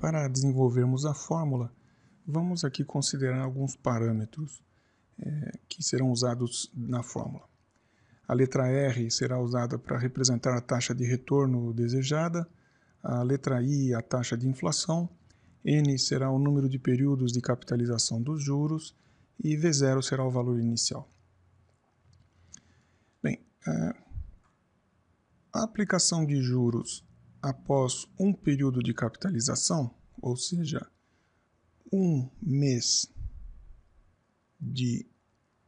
para desenvolvermos a fórmula, vamos aqui considerar alguns parâmetros que serão usados na fórmula. A letra R será usada para representar a taxa de retorno desejada, a letra I a taxa de inflação, N será o número de períodos de capitalização dos juros e V0 será o valor inicial. Bem, a aplicação de juros após um período de capitalização, ou seja, um mês de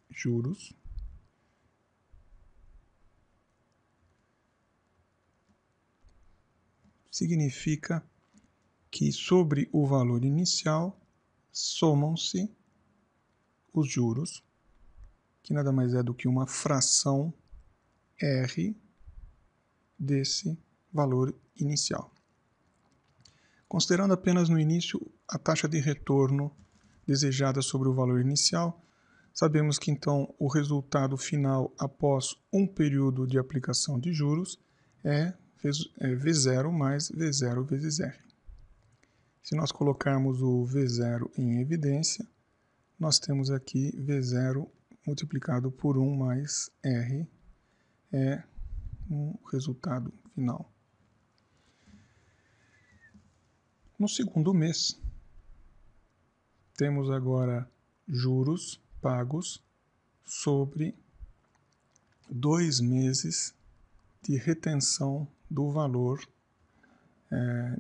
juros, significa que sobre o valor inicial somam-se os juros, que nada mais é do que uma fração R desse valor inicial. Considerando apenas no início a taxa de retorno desejada sobre o valor inicial, sabemos que então o resultado final após um período de aplicação de juros é V0 mais V0 vezes R. Se nós colocarmos o V0 em evidência, nós temos aqui V0 multiplicado por 1 mais R é um resultado final. No segundo mês, temos agora juros pagos sobre 2 meses de retenção do valor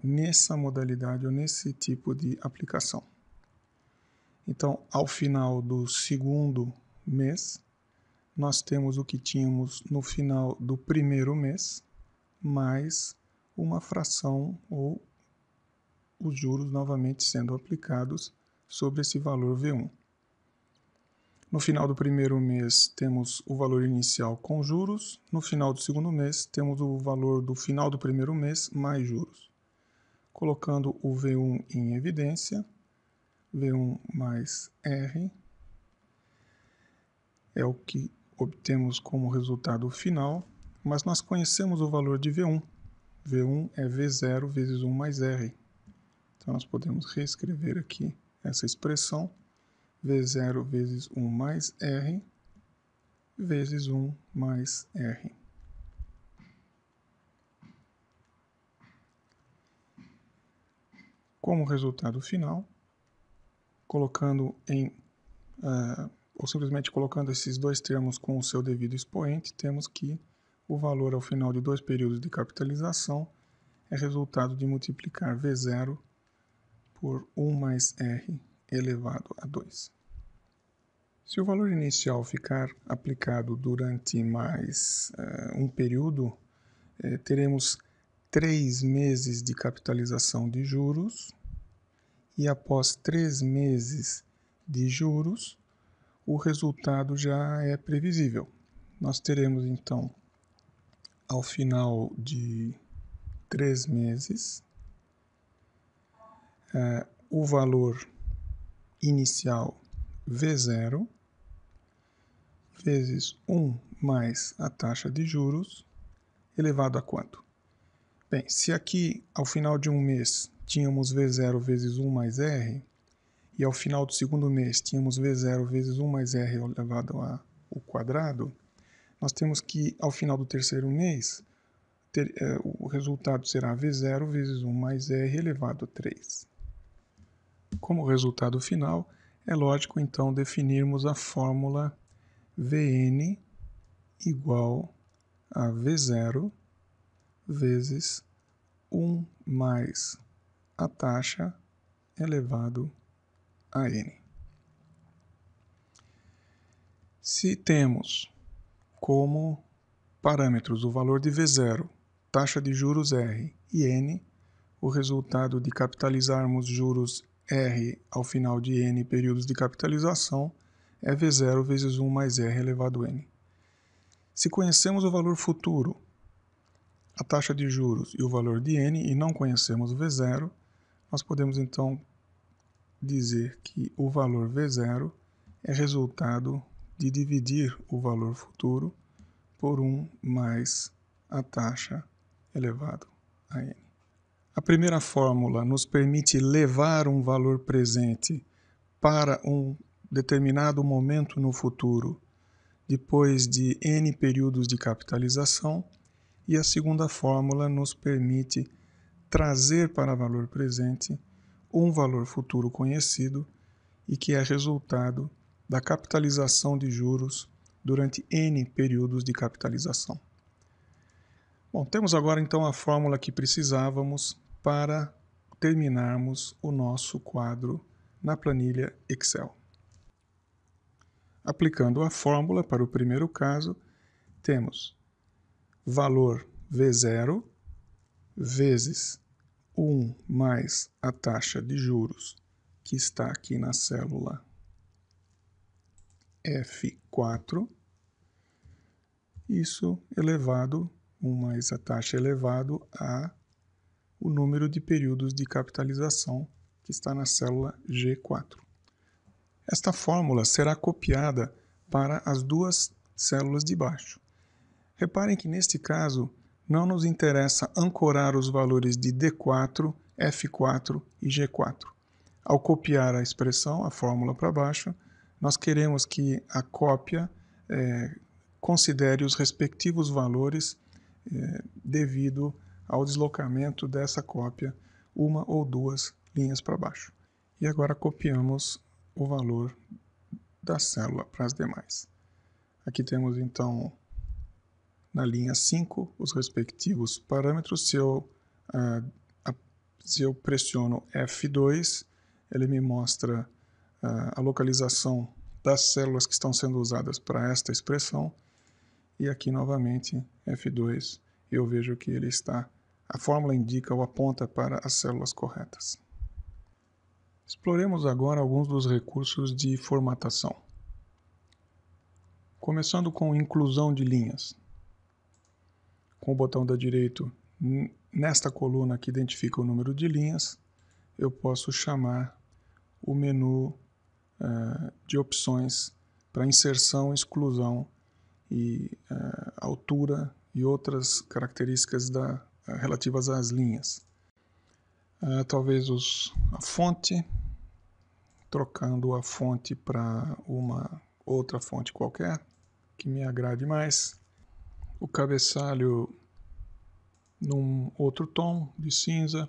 nessa modalidade ou nesse tipo de aplicação. Então, ao final do segundo mês, nós temos o que tínhamos no final do primeiro mês, mais uma fração ou os juros novamente sendo aplicados sobre esse valor V1. No final do primeiro mês, temos o valor inicial com juros. No final do segundo mês, temos o valor do final do primeiro mês mais juros. Colocando o V1 em evidência, V1 mais R é o que obtemos como resultado final, mas nós conhecemos o valor de V1. V1 é V0 vezes 1 mais R. Então, nós podemos reescrever aqui essa expressão, V0 vezes 1 mais R, vezes 1 mais R. Como resultado final, colocando ou simplesmente colocando esses dois termos com o seu devido expoente, temos que o valor ao final de 2 períodos de capitalização é resultado de multiplicar V0 por 1 mais R elevado a 2. Se o valor inicial ficar aplicado durante mais um período, teremos 3 meses de capitalização de juros e após 3 meses de juros, o resultado já é previsível. Nós teremos então, ao final de 3 meses, o valor inicial V0 vezes 1 mais a taxa de juros elevado a quanto? Bem, se aqui ao final de um mês tínhamos V0 vezes 1 mais R e ao final do segundo mês tínhamos V0 vezes 1 mais R elevado ao quadrado, nós temos que ao final do terceiro mês o resultado será V0 vezes 1 mais R elevado a 3. Como resultado final, é lógico então definirmos a fórmula Vn igual a V0 vezes 1 mais a taxa elevado a N. Se temos como parâmetros o valor de V0, taxa de juros R e N, o resultado de capitalizarmos juros R ao final de N períodos de capitalização é V0 vezes 1 mais R elevado a N. Se conhecemos o valor futuro, a taxa de juros e o valor de N e não conhecemos o V0, nós podemos então dizer que o valor V0 é resultado de dividir o valor futuro por 1 mais a taxa elevado a N. A primeira fórmula nos permite levar um valor presente para um determinado momento no futuro, depois de N períodos de capitalização, e a segunda fórmula nos permite trazer para valor presente um valor futuro conhecido e que é resultado da capitalização de juros durante N períodos de capitalização. Bom, temos agora então a fórmula que precisávamos para terminarmos o nosso quadro na planilha Excel. Aplicando a fórmula para o primeiro caso, temos valor V0 vezes 1 mais a taxa de juros que está aqui na célula F4, isso elevado, 1 mais a taxa elevado a o número de períodos de capitalização que está na célula G4. Esta fórmula será copiada para as duas células de baixo. Reparem que neste caso não nos interessa ancorar os valores de D4, F4 e G4. Ao copiar a expressão, a fórmula para baixo, nós queremos que a cópia considere os respectivos valores devido ao deslocamento dessa cópia uma ou duas linhas para baixo. E agora copiamos o valor da célula para as demais. Aqui temos então na linha 5 os respectivos parâmetros. Se eu pressiono F2, ele me mostra a localização das células que estão sendo usadas para esta expressão. E aqui novamente F2, eu vejo que ele está, a fórmula indica ou aponta para as células corretas. Exploremos agora alguns dos recursos de formatação. Começando com inclusão de linhas. Com o botão da direita, nesta coluna que identifica o número de linhas, eu posso chamar o menu de opções para inserção, exclusão e altura e outras características relativas às linhas. Talvez a fonte, trocando a fonte para uma outra fonte qualquer que me agrade mais. O cabeçalho num outro tom de cinza.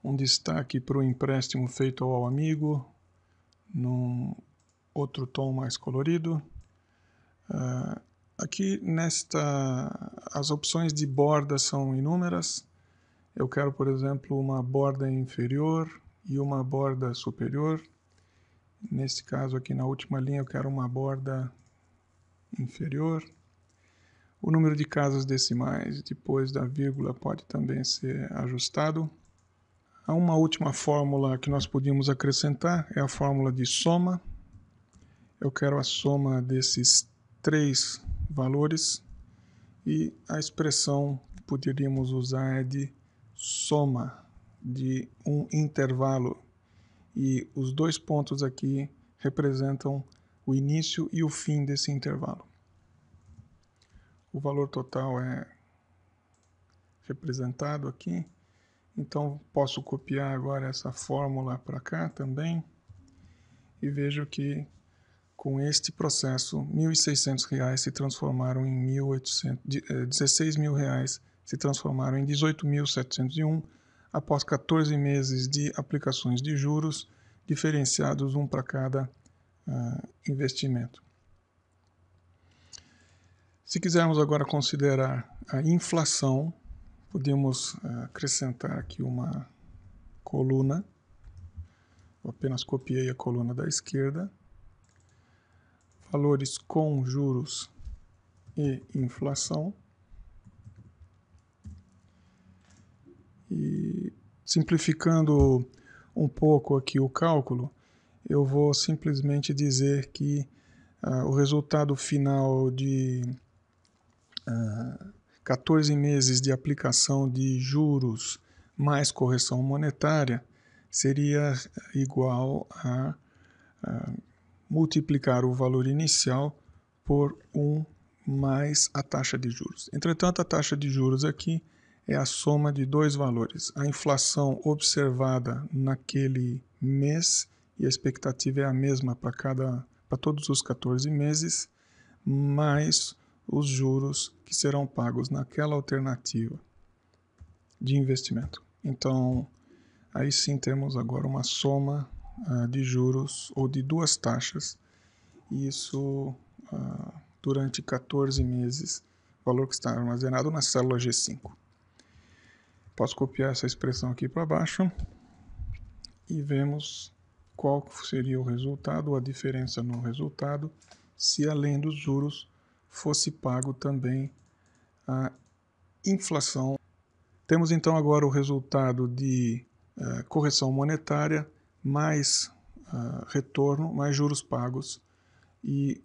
Um destaque para o empréstimo feito ao amigo num outro tom mais colorido. Aqui as opções de borda são inúmeras. Eu quero, por exemplo, uma borda inferior e uma borda superior. Nesse caso aqui na última linha eu quero uma borda inferior. O número de casas decimais depois da vírgula pode também ser ajustado. Há uma última fórmula que nós podíamos acrescentar, é a fórmula de soma. Eu quero a soma desses três valores e a expressão que poderíamos usar é de soma de um intervalo. E os dois pontos aqui representam o início e o fim desse intervalo. O valor total é representado aqui. Então, posso copiar agora essa fórmula para cá também. E vejo que, com este processo, R$ 1.600 se transformaram em R$16.000 se transformaram em 18.701 após 14 meses de aplicações de juros, diferenciados um para cada investimento. Se quisermos agora considerar a inflação, podemos acrescentar aqui uma coluna. Eu apenas copiei a coluna da esquerda. Valores com juros e inflação. E simplificando um pouco aqui o cálculo, eu vou simplesmente dizer que o resultado final de 14 meses de aplicação de juros mais correção monetária seria igual a multiplicar o valor inicial por 1 mais a taxa de juros. Entretanto, a taxa de juros aqui é a soma de dois valores. A inflação observada naquele mês, e a expectativa é a mesma para todos os 14 meses, mais os juros que serão pagos naquela alternativa de investimento. Então, aí sim temos agora uma soma de juros ou de duas taxas, e isso durante 14 meses, valor que está armazenado na célula G5. Posso copiar essa expressão aqui para baixo e vemos qual seria o resultado, ou a diferença no resultado, se além dos juros fosse pago também a inflação. Temos então agora o resultado de correção monetária, mais retorno, mais juros pagos, e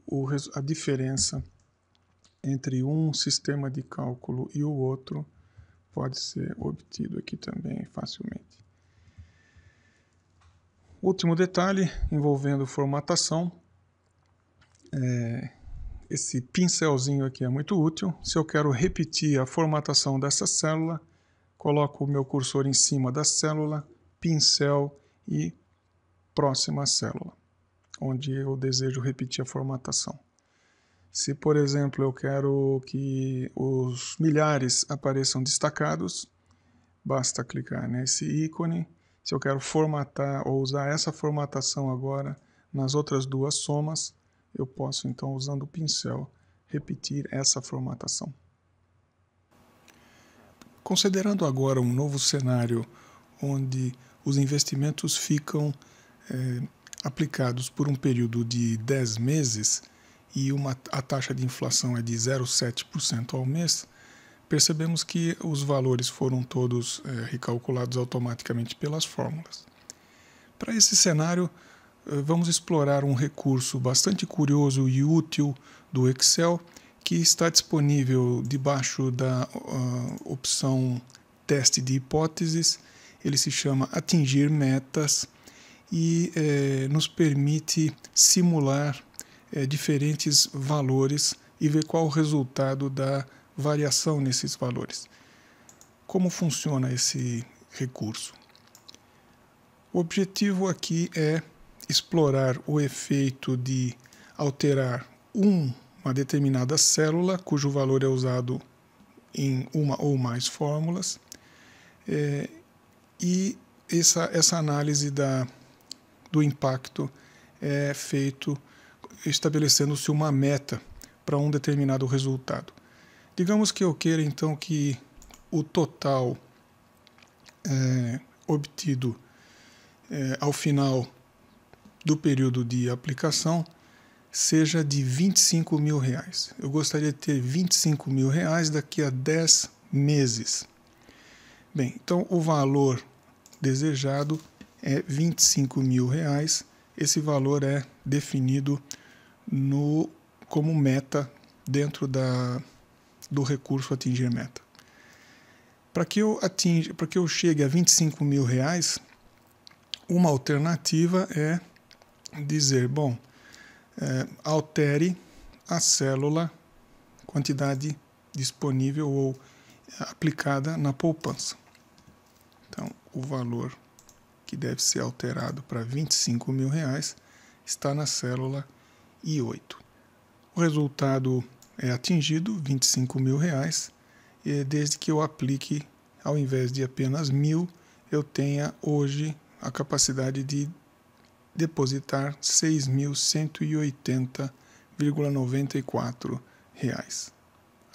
a diferença entre um sistema de cálculo e o outro pode ser obtido aqui também facilmente. Último detalhe envolvendo formatação. Esse pincelzinho aqui é muito útil. Se eu quero repetir a formatação dessa célula, coloco o meu cursor em cima da célula, pincel e próxima célula, onde eu desejo repetir a formatação. Se, por exemplo, eu quero que os milhares apareçam destacados, basta clicar nesse ícone. Se eu quero formatar ou usar essa formatação agora nas outras duas somas, eu posso então, usando o pincel, repetir essa formatação. Considerando agora um novo cenário onde os investimentos ficam aplicados por um período de 10 meses e a taxa de inflação é de 0,7% ao mês, percebemos que os valores foram todos recalculados automaticamente pelas fórmulas. Para esse cenário, vamos explorar um recurso bastante curioso e útil do Excel, que está disponível debaixo da opção Teste de Hipóteses. Ele se chama Atingir Metas e nos permite simular diferentes valores e ver qual o resultado da variação nesses valores. Como funciona esse recurso? O objetivo aqui é explorar o efeito de alterar uma determinada célula, cujo valor é usado em uma ou mais fórmulas, e essa análise do impacto é feito estabelecendo-se uma meta para um determinado resultado. Digamos que eu queira então que o total obtido ao final do período de aplicação seja de R$25 mil. Eu gostaria de ter R$25 mil daqui a 10 meses. Bem, então o valor desejado é R$25 mil. Esse valor é definido como meta dentro do recurso Atingir Meta. Para que eu chegue a R$25 mil, uma alternativa é dizer, bom, altere a célula, quantidade disponível ou aplicada na poupança. Então, o valor que deve ser alterado para R$25 mil está na célula I8. O resultado é atingido, R$25 mil, desde que eu aplique, ao invés de apenas 1.000, eu tenha hoje a capacidade de depositar R$ 6.180,94.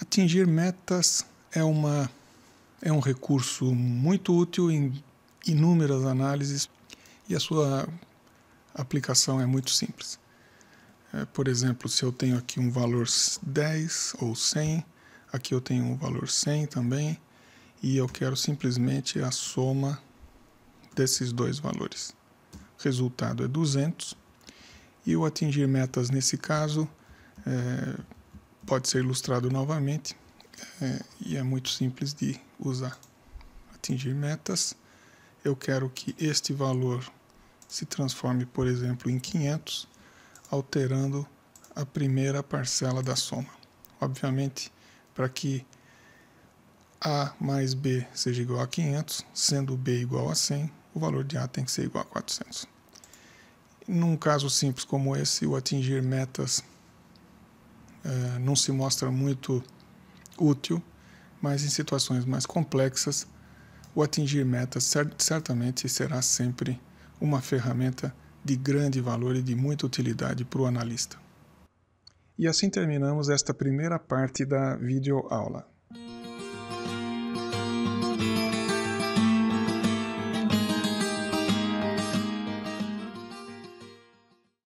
Atingir metas é um recurso muito útil em inúmeras análises e a sua aplicação é muito simples. Por exemplo, se eu tenho aqui um valor 10 ou 100, aqui eu tenho um valor 100 também, e eu quero simplesmente a soma desses dois valores. O resultado é 200, e o atingir metas nesse caso pode ser ilustrado novamente, e é muito simples de usar. Atingir metas, eu quero que este valor se transforme, por exemplo, em 500, alterando a primeira parcela da soma. Obviamente, para que A mais B seja igual a 500, sendo B igual a 100, o valor de A tem que ser igual a 400. Num caso simples como esse, o atingir metas não se mostra muito útil, mas em situações mais complexas, o atingir metas certamente será sempre uma ferramenta de grande valor e de muita utilidade para o analista. E assim terminamos esta primeira parte da videoaula.